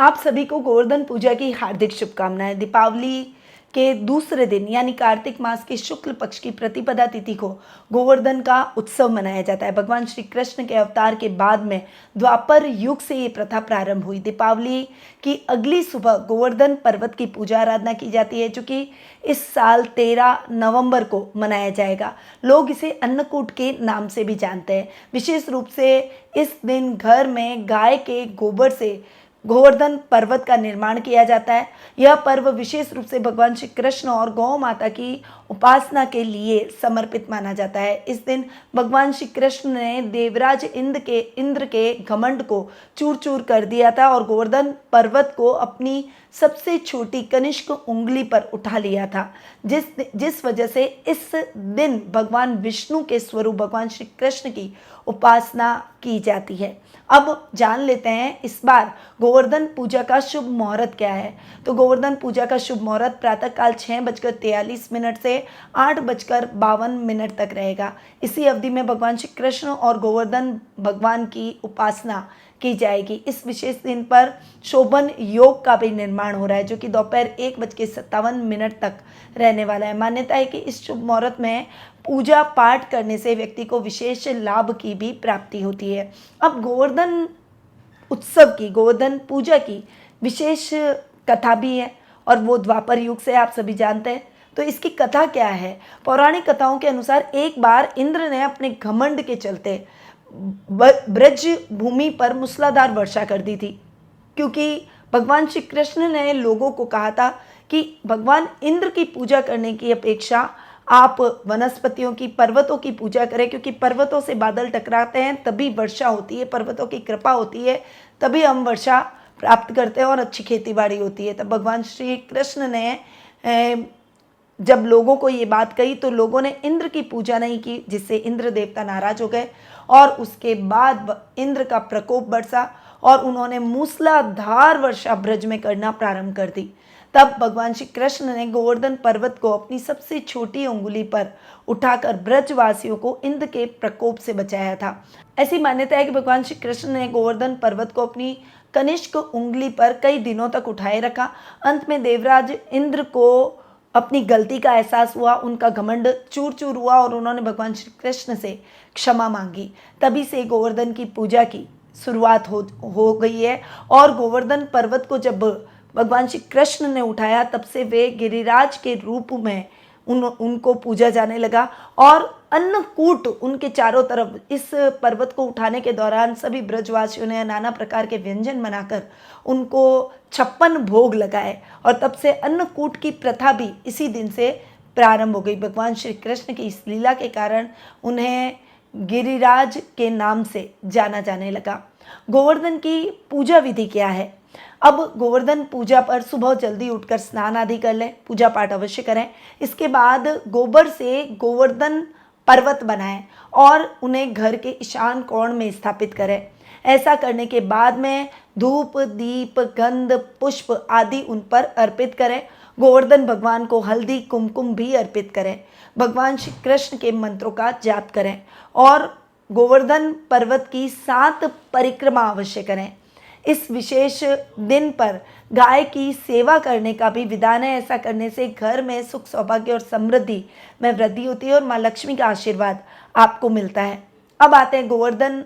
आप सभी को गोवर्धन पूजा की हार्दिक शुभकामनाएं। दीपावली के दूसरे दिन यानी कार्तिक मास के शुक्ल पक्ष की प्रतिपदा तिथि को गोवर्धन का उत्सव मनाया जाता है। भगवान श्री कृष्ण के अवतार के बाद में द्वापर युग से ये प्रथा प्रारंभ हुई। दीपावली की अगली सुबह गोवर्धन पर्वत की पूजा आराधना की जाती है, जो कि इस साल 13 नवंबर को मनाया जाएगा। लोग इसे अन्नकूट के नाम से भी जानते हैं। विशेष रूप से इस दिन घर में गाय के गोबर से गोवर्धन पर्वत का निर्माण किया जाता है। यह पर्व विशेष रूप से भगवान श्री कृष्ण और गौ माता की उपासना के लिए समर्पित माना जाता है। इस दिन भगवान श्री कृष्ण ने देवराज इंद्र के घमंड को चूर चूर कर दिया था और गोवर्धन पर्वत को अपनी सबसे छोटी कनिष्क उंगली पर उठा लिया था, जिस वजह से इस दिन भगवान विष्णु के स्वरूप भगवान श्री कृष्ण की उपासना की जाती है। अब जान लेते हैं इस बार गोवर्धन पूजा का शुभ मुहूर्त क्या है। तो गोवर्धन पूजा का शुभ मुहूर्त प्रातःकाल 6:43 से 8:52 तक रहेगा। इसी अवधि में भगवान श्री कृष्ण और गोवर्धन भगवान की उपासना की जाएगी। इस विशेष दिन पर शोभन योग का भी निर्माण हो रहा है, जो कि दोपहर 1:57 तक रहने वाला है। मान्यता है कि इस शुभ मुहूर्त में पूजा पाठ करने से व्यक्ति को विशेष लाभ की भी प्राप्ति होती है। अब गोवर्धन उत्सव की, गोवर्धन पूजा की विशेष कथा भी है और वो द्वापर युग से आप सभी जानते हैं। तो इसकी कथा क्या है? पौराणिक कथाओं के अनुसार एक बार इंद्र ने अपने घमंड के चलते ब्रज भूमि पर मूसलाधार वर्षा कर दी थी, क्योंकि भगवान श्री कृष्ण ने लोगों को कहा था कि भगवान इंद्र की पूजा करने की अपेक्षा आप वनस्पतियों की, पर्वतों की पूजा करें, क्योंकि पर्वतों से बादल टकराते हैं तभी वर्षा होती है, पर्वतों की कृपा होती है तभी हम वर्षा प्राप्त करते हैं और अच्छी खेतीबाड़ी होती है। तब भगवान श्री कृष्ण ने जब लोगों को ये बात कही तो लोगों ने इंद्र की पूजा नहीं की, जिससे इंद्र देवता नाराज हो गए और उसके बाद इंद्र का प्रकोप बरसा और उन्होंने मूसलाधार वर्षा ब्रज में करना प्रारंभ कर दी। तब भगवान श्री कृष्ण ने गोवर्धन पर्वत को अपनी सबसे छोटी उंगली पर उठाकर ब्रजवासियों को इंद्र के प्रकोप से बचाया था। ऐसी मान्यता है कि भगवान श्री कृष्ण ने गोवर्धन पर्वत को अपनी कनिष्क उंगली पर कई दिनों तक उठाए रखा। अंत में देवराज इंद्र को अपनी गलती का एहसास हुआ, उनका घमंड चूर चूर हुआ और उन्होंने भगवान श्री कृष्ण से क्षमा मांगी। तभी से गोवर्धन की पूजा की शुरुआत हो गई है और गोवर्धन पर्वत को जब भगवान श्री कृष्ण ने उठाया तब से वे गिरिराज के रूप में उनको पूजा जाने लगा और अन्नकूट उनके चारों तरफ। इस पर्वत को उठाने के दौरान सभी ब्रजवासियों ने नाना प्रकार के व्यंजन बनाकर उनको 56 भोग लगाए और तब से अन्नकूट की प्रथा भी इसी दिन से प्रारंभ हो गई। भगवान श्री कृष्ण की इस लीला के कारण उन्हें गिरिराज के नाम से जाना जाने लगा। गोवर्धन की पूजा विधि क्या है? अब गोवर्धन पूजा पर सुबह जल्दी उठकर स्नान आदि कर लें, पूजा पाठ अवश्य करें। इसके बाद गोबर से गोवर्धन पर्वत बनाएं और उन्हें घर के ईशान कोण में स्थापित करें। ऐसा करने के बाद में धूप, दीप, गंध, पुष्प आदि उन पर अर्पित करें। गोवर्धन भगवान को हल्दी, कुमकुम भी अर्पित करें। भगवान श्री कृष्ण के मंत्रों का जाप करें और गोवर्धन पर्वत की 7 परिक्रमा अवश्य करें। इस विशेष दिन पर गाय की सेवा करने का भी विधान है। ऐसा करने से घर में सुख, सौभाग्य और समृद्धि में वृद्धि होती है और माँ लक्ष्मी का आशीर्वाद आपको मिलता है। अब आते हैं गोवर्धन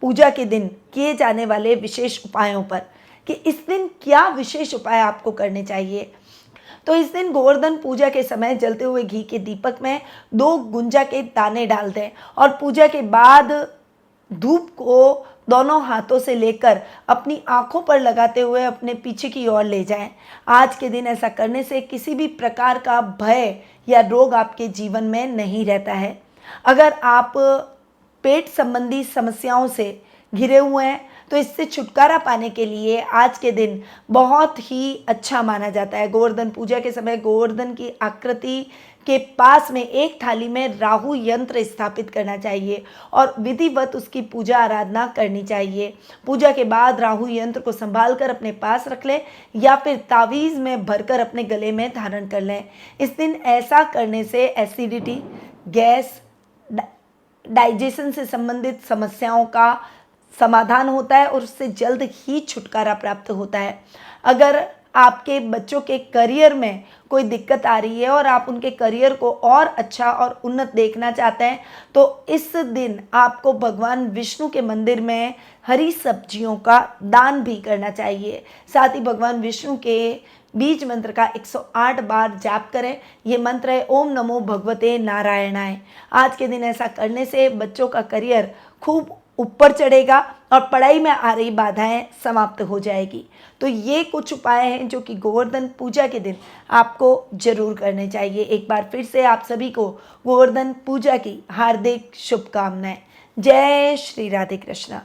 पूजा के दिन किए जाने वाले विशेष उपायों पर कि इस दिन क्या विशेष उपाय आपको करने चाहिए। तो इस दिन गोवर्धन पूजा के समय जलते हुए घी के दीपक में 2 गुंजा के दाने डाल दें और पूजा के बाद धूप को दोनों हाथों से लेकर अपनी आंखों पर लगाते हुए अपने पीछे की ओर ले जाएं। आज के दिन ऐसा करने से किसी भी प्रकार का भय या रोग आपके जीवन में नहीं रहता है। अगर आप पेट संबंधी समस्याओं से घिरे हुए हैं तो इससे छुटकारा पाने के लिए आज के दिन बहुत ही अच्छा माना जाता है। गोवर्धन पूजा के समय गोवर्धन की आकृति के पास में एक थाली में राहु यंत्र स्थापित करना चाहिए और विधिवत उसकी पूजा आराधना करनी चाहिए। पूजा के बाद राहु यंत्र को संभाल कर अपने पास रख लें या फिर तावीज़ में भरकर अपने गले में धारण कर लें। इस दिन ऐसा करने से एसिडिटी, गैस, डाइजेशन से संबंधित समस्याओं का समाधान होता है और उससे जल्द ही छुटकारा प्राप्त होता है। अगर आपके बच्चों के करियर में कोई दिक्कत आ रही है और आप उनके करियर को और अच्छा और उन्नत देखना चाहते हैं, तो इस दिन आपको भगवान विष्णु के मंदिर में हरी सब्जियों का दान भी करना चाहिए। साथ ही भगवान विष्णु के बीज मंत्र का 108 बार जाप करें। ये मंत्र है ओम नमो भगवते नारायणाय। आज के दिन ऐसा करने से बच्चों का करियर खूब ऊपर चढ़ेगा और पढ़ाई में आ रही बाधाएं समाप्त हो जाएगी। तो ये कुछ उपाय हैं जो कि गोवर्धन पूजा के दिन आपको जरूर करने चाहिए। एक बार फिर से आप सभी को गोवर्धन पूजा की हार्दिक शुभकामनाएं। जय श्री राधे कृष्णा।